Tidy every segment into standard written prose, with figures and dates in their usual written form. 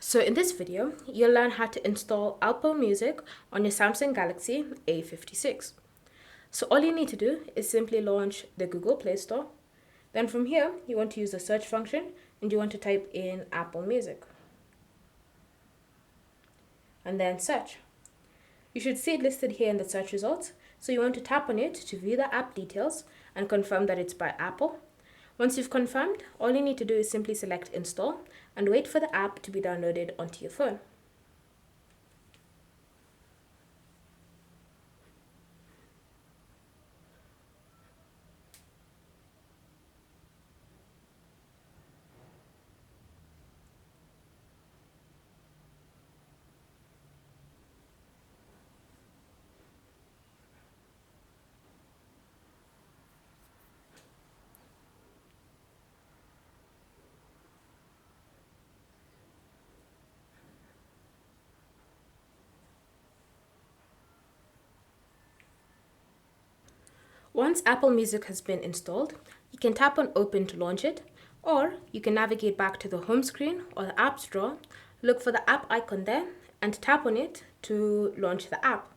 So in this video, you'll learn how to install Apple Music on your Samsung Galaxy A56. So all you need to do is simply launch the Google Play Store. Then from here, you want to use the search function and you want to type in Apple Music. And then search. You should see it listed here in the search results. So you want to tap on it to view the app details and confirm that it's by Apple. Once you've confirmed, all you need to do is simply select install and wait for the app to be downloaded onto your phone. Once Apple Music has been installed, you can tap on Open to launch it, or you can navigate back to the home screen or the apps drawer, look for the app icon there, and tap on it to launch the app.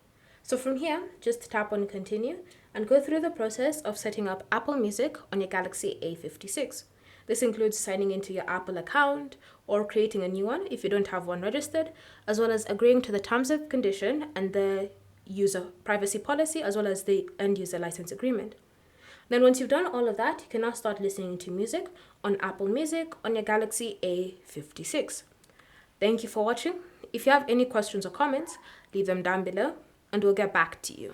So from here, just tap on Continue and go through the process of setting up Apple Music on your Galaxy A56. This includes signing into your Apple account or creating a new one if you don't have one registered, as well as agreeing to the terms of condition and the user privacy policy, as well as the end user license agreement. Then once you've done all of that, you can now start listening to music on Apple Music on your Galaxy A56. Thank you for watching. If you have any questions or comments, leave them down below and we'll get back to you.